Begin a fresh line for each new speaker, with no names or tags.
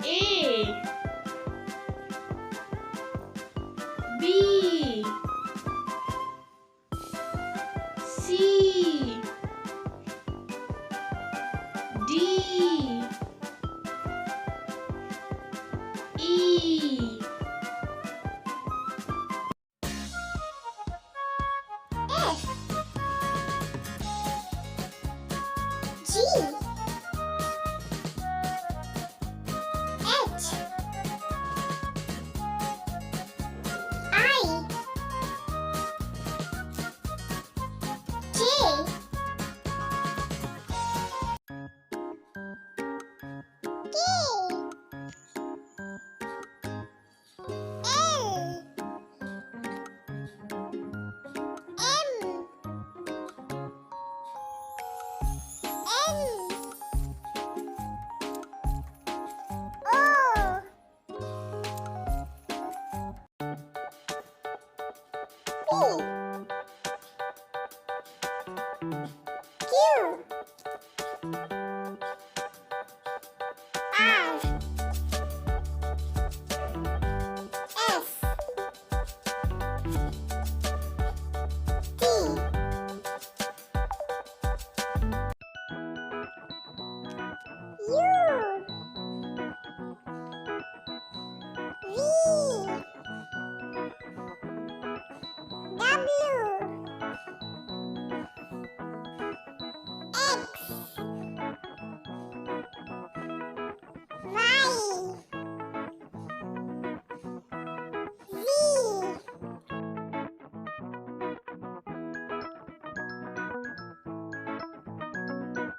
A B C D E
F G H I J K L M N O P Q R S T U